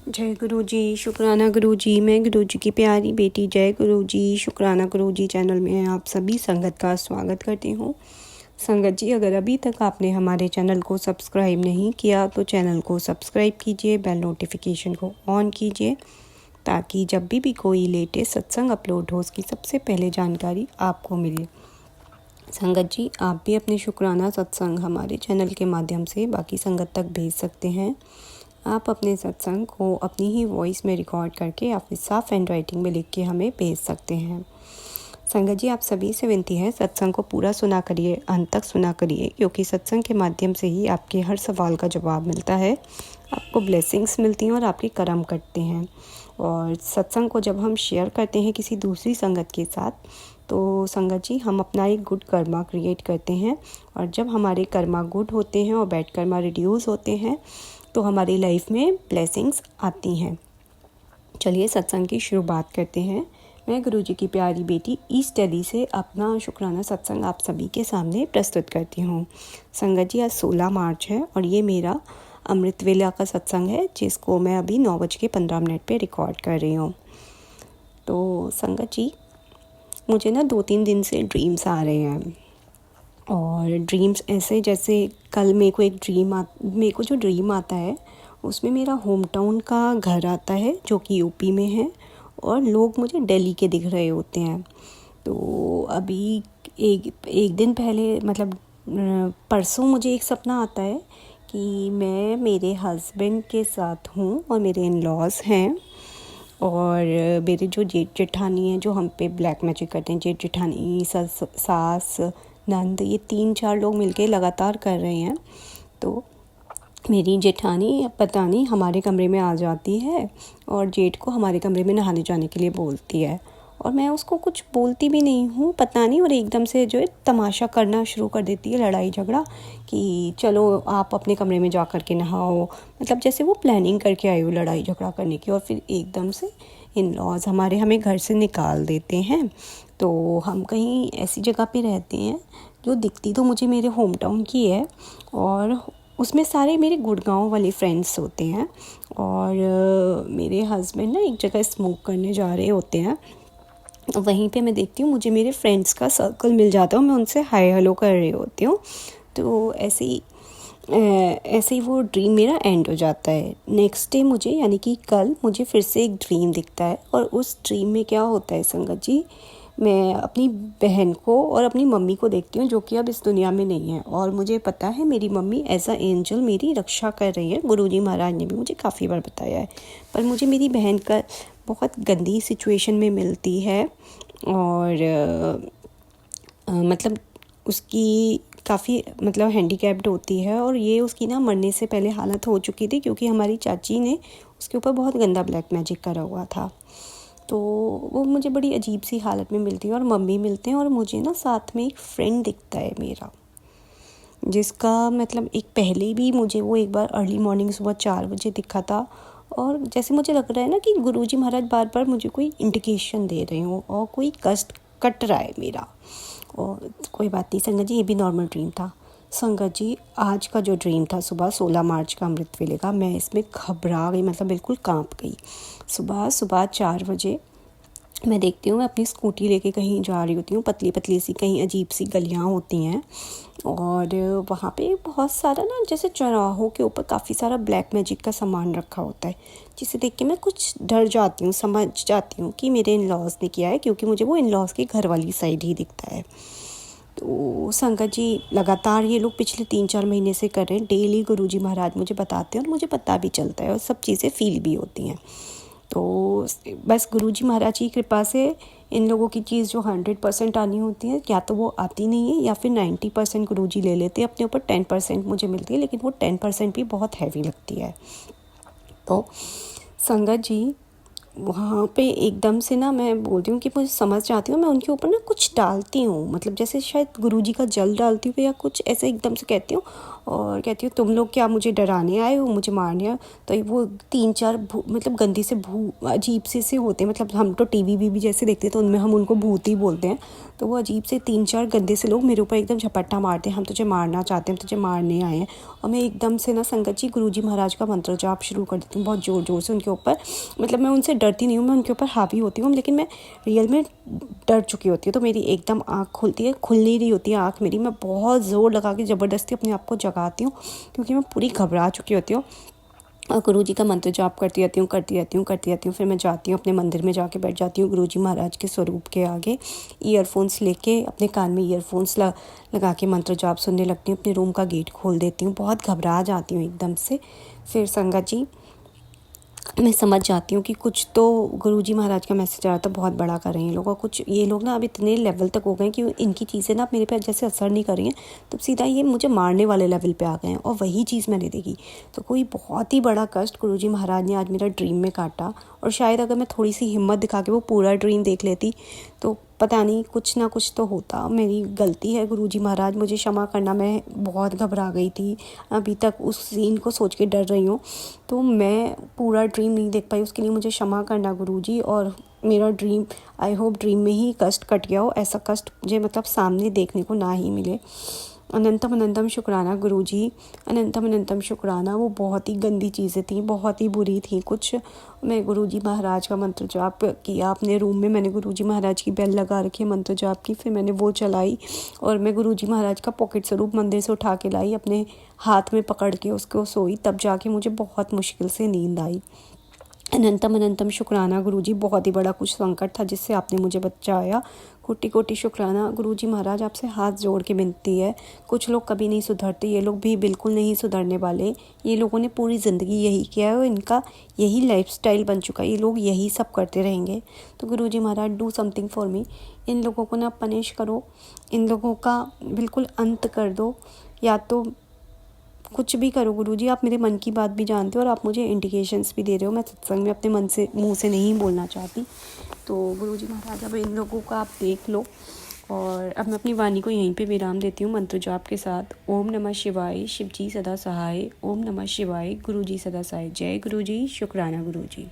जय गुरु जी, शुक्राना गुरु जी। मैं गुरु जी की प्यारी बेटी जय गुरु जी, शुक्राना गुरु जी चैनल में आप सभी संगत का स्वागत करती हूँ। संगत जी, अगर अभी तक आपने हमारे चैनल को सब्सक्राइब नहीं किया तो चैनल को सब्सक्राइब कीजिए, बेल नोटिफिकेशन को ऑन कीजिए ताकि जब भी कोई लेटेस्ट सत्संग अपलोड हो उसकी सबसे पहले जानकारी आपको मिले। संगत जी, आप भी अपने शुक्राना सत्संग हमारे चैनल के माध्यम से बाकी संगत तक भेज सकते हैं। आप अपने सत्संग को अपनी ही वॉइस में रिकॉर्ड करके अपनी साफ हैंड राइटिंग में लिख के हमें भेज सकते हैं। संगत जी, आप सभी से विनती है, सत्संग को पूरा सुना करिए, अंत तक सुना करिए, क्योंकि सत्संग के माध्यम से ही आपके हर सवाल का जवाब मिलता है, आपको ब्लेसिंग्स मिलती हैं और आपके कर्म कटते हैं। और सत्संग को जब हम शेयर करते हैं किसी दूसरी संगत के साथ तो संगत जी हम अपना एक गुड कर्मा क्रिएट करते हैं, और जब हमारे कर्मा गुड होते हैं और बैड कर्मा रिड्यूस होते हैं तो हमारी लाइफ में ब्लेसिंग्स आती हैं। चलिए सत्संग की शुरुआत करते हैं। मैं गुरु जी की प्यारी बेटी ईस्ट दिल्ली से अपना शुक्राना सत्संग आप सभी के सामने प्रस्तुत करती हूँ। संगत जी, आज 16 मार्च है और ये मेरा अमृत वेला का सत्संग है, जिसको मैं अभी 9:15 पे रिकॉर्ड कर रही हूँ। तो संगत जी, मुझे ना 2-3 दिन से ड्रीम्स आ रहे हैं, और ड्रीम्स ऐसे जैसे कल मेरे को जो ड्रीम आता है उसमें मेरा होम टाउन का घर आता है जो कि यूपी में है, और लोग मुझे दिल्ली के दिख रहे होते हैं। तो अभी एक दिन पहले मतलब परसों मुझे एक सपना आता है कि मैं मेरे हस्बैंड के साथ हूँ और मेरे इन लॉज हैं, और मेरे जो जेठ जेठानी हैं जो हम पे ब्लैक मैजिक करते हैं, जेठ जेठानी, सास, नंद, ये 3-4 लोग मिलके लगातार कर रहे हैं। तो मेरी जेठानी पता नहीं हमारे कमरे में आ जाती है और जेठ को हमारे कमरे में नहाने जाने के लिए बोलती है, और मैं उसको कुछ बोलती भी नहीं हूँ, पता नहीं, और एकदम से जो है तमाशा करना शुरू कर देती है, लड़ाई झगड़ा, कि चलो आप अपने कमरे में जा कर के नहाओ, मतलब जैसे वो प्लानिंग करके आई हो लड़ाई झगड़ा करने की। और फिर एकदम से इन लॉज हमें घर से निकाल देते हैं। तो हम कहीं ऐसी जगह पे रहते हैं जो दिखती तो मुझे मेरे होम टाउन की है, और उसमें सारे मेरे गुड़गांव वाले फ्रेंड्स होते हैं, और मेरे हस्बैंड ना एक जगह स्मोक करने जा रहे होते हैं। वहीं पे मैं देखती हूँ मुझे मेरे फ्रेंड्स का सर्कल मिल जाता है, मैं उनसे हाय हेलो कर रही होती हूँ। तो ऐसे ही वो ड्रीम मेरा एंड हो जाता है। नेक्स्ट डे मुझे, यानी कि कल, मुझे फिर से एक ड्रीम दिखता है, और उस ड्रीम में क्या होता है संगत जी, मैं अपनी बहन को और अपनी मम्मी को देखती हूँ जो कि अब इस दुनिया में नहीं है, और मुझे पता है मेरी मम्मी एज अ एंजल मेरी रक्षा कर रही है। गुरुजी महाराज ने भी मुझे काफ़ी बार बताया है, पर मुझे मेरी बहन का बहुत गंदी सिचुएशन में मिलती है, और मतलब उसकी काफ़ी मतलब हैंडीकैप्ड होती है, और ये उसकी ना मरने से पहले हालत हो चुकी थी क्योंकि हमारी चाची ने उसके ऊपर बहुत गंदा ब्लैक मैजिक करा हुआ था। तो वो मुझे बड़ी अजीब सी हालत में मिलती है, और मम्मी मिलते हैं, और मुझे ना साथ में एक फ्रेंड दिखता है मेरा, जिसका मतलब एक पहले भी मुझे वो एक बार अर्ली मॉर्निंग सुबह 4 बजे दिखा था, और जैसे मुझे लग रहा है ना कि गुरुजी महाराज बार बार मुझे कोई इंडिकेशन दे रहे हो और कोई कष्ट कट रहा है मेरा। और कोई बात नहीं संगत जी, ये भी नॉर्मल ड्रीम था। संगत जी, आज का जो ड्रीम था सुबह 16 मार्च का अमृत वेले का, मैं इसमें घबरा गई, मतलब बिल्कुल कांप गई। सुबह 4 बजे मैं देखती हूँ, मैं अपनी स्कूटी लेके कहीं जा रही होती हूँ, पतली पतली सी कहीं अजीब सी गलियाँ होती हैं, और वहाँ पे बहुत सारा ना, जैसे चौराहों के ऊपर काफ़ी सारा ब्लैक मैजिक का सामान रखा होता है, जिसे देख के मैं कुछ डर जाती हूँ, समझ जाती हूँ कि मेरे इन लॉज ने किया है, क्योंकि मुझे वो इन लॉज के घर वाली साइड ही दिखता है। तो संगत जी, लगातार ये लोग पिछले 3-4 महीने से कर रहे हैं। डेली गुरुजी महाराज मुझे बताते हैं और मुझे पता भी चलता है, और सब चीज़ें फील भी होती हैं। तो बस गुरुजी महाराज की कृपा से इन लोगों की चीज़ जो 100% आनी होती है, या तो वो आती नहीं है, या फिर 90% गुरुजी ले लेते हैं अपने ऊपर, 10% मुझे मिलती है, लेकिन वो 10% भी बहुत हैवी लगती है। तो संगत जी, वहाँ पे एकदम से ना मैं बोलती हूँ कि मुझे समझ जाती हूँ, मैं उनके ऊपर ना कुछ डालती हूँ, मतलब जैसे शायद गुरुजी का जल डालती हूँ या कुछ ऐसे एकदम से कहती हूँ और कहती हूँ तुम लोग क्या मुझे डराने आए हो, मुझे मारने आए हो। तो वो 3-4 मतलब गंदी से अजीब से होते हैं, मतलब हम तो टीवी भी जैसे देखते हैं तो उनमें हम उनको भूत ही बोलते हैं। तो वो अजीब से 3-4 गंदे से लोग मेरे ऊपर एकदम झपट्टा मारते हैं, हम तुझे मारना चाहते हैं, हम तुझे मारने आए हैं। और मैं एकदम से ना संगत जी गुरुजी महाराज का मंत्र जाप शुरू कर देती हूँ बहुत ज़ोर ज़ोर से उनके ऊपर। मतलब मैं उनसे डरती नहीं हूँ, मैं उनके ऊपर हावी होती हूँ, लेकिन मैं रियल में डर चुकी होती हूँ। तो मेरी एकदम आँख खुलती है, खुल नहीं रही होती है आँख मेरी, मैं बहुत ज़ोर लगा के ज़बरदस्ती अपने आप को जगाती हूँ क्योंकि मैं पूरी घबरा चुकी होती हूँ। और गुरुजी का मंत्र जाप करती रहती हूँ। फिर मैं जाती हूँ अपने मंदिर में, जाके बैठ जाती हूँ गुरुजी महाराज के स्वरूप के आगे, ईयरफोन्स लेके अपने कान में ईयरफोन्स लगा के मंत्र जाप सुनने लगती हूँ। अपने रूम का गेट खोल देती हूँ, बहुत घबरा जाती हूँ एकदम से। फिर संगत जी मैं समझ जाती हूँ कि कुछ तो गुरुजी महाराज का मैसेज आ रहा था, बहुत बड़ा कर रहे हैं ये लोग। और कुछ ये लोग ना अब इतने लेवल तक हो गए कि इनकी चीज़ें ना मेरे पे जैसे असर नहीं कर रही हैं, तो सीधा ये मुझे मारने वाले लेवल पे आ गए हैं। और वही चीज़ मैंने देखी, तो कोई बहुत ही बड़ा कष्ट गुरुजी महाराज ने आज मेरा ड्रीम में काटा। और शायद अगर मैं थोड़ी सी हिम्मत दिखा के वो पूरा ड्रीम देख लेती तो पता नहीं कुछ ना कुछ तो होता। मेरी गलती है गुरुजी महाराज, मुझे क्षमा करना, मैं बहुत घबरा गई थी, अभी तक उस सीन को सोच के डर रही हूँ। तो मैं पूरा ड्रीम नहीं देख पाई, उसके लिए मुझे क्षमा करना गुरुजी। और मेरा ड्रीम, आई होप ड्रीम में ही कष्ट कट गया हो, ऐसा कष्ट मुझे मतलब सामने देखने को ना ही मिले। अनंतम अनंतम शुक्राना गुरुजी, अनंतम अनंतम शुक्राना। वो बहुत ही गंदी चीज़ें थी, बहुत ही बुरी थी कुछ। मैं गुरुजी महाराज का मंत्र जाप किया अपने रूम में, मैंने गुरुजी महाराज की बेल लगा रखी है, मंत्र जाप की, फिर मैंने वो चलाई और मैं गुरुजी महाराज का पॉकेट स्वरूप मंदिर से उठा के लाई, अपने हाथ में पकड़ के उसको सोई, तब जाके मुझे बहुत मुश्किल से नींद आई। अनंतम अनंतम शुक्राना गुरुजी, बहुत ही बड़ा कुछ संकट था जिससे आपने मुझे बचाया। कोटि कोटि शुक्राना गुरुजी महाराज, आपसे हाथ जोड़ के विनती है। कुछ लोग कभी नहीं सुधरते, ये लोग भी बिल्कुल नहीं सुधरने वाले। ये लोगों ने पूरी ज़िंदगी यही किया है और इनका यही लाइफस्टाइल बन चुका है, ये लोग यही सब करते रहेंगे। तो गुरुजी महाराज डू समथिंग फॉर मी, इन लोगों को ना पनिश करो, इन लोगों का बिल्कुल अंत कर दो, या तो कुछ भी करो गुरुजी। आप मेरे मन की बात भी जानते हो और आप मुझे इंडिकेशंस भी दे रहे हो। मैं सत्संग में अपने मुंह से नहीं बोलना चाहती। तो गुरुजी महाराज अब इन लोगों का आप देख लो। और अब मैं अपनी वाणी को यहीं पे विराम देती हूँ मंत्र जाप के साथ। ओम नमः शिवाय, शिव जी सदा सहाय। ओम नमः शिवाय, गुरुजी सदा सहाय। जय गुरुजी, शुक्राना गुरुजी।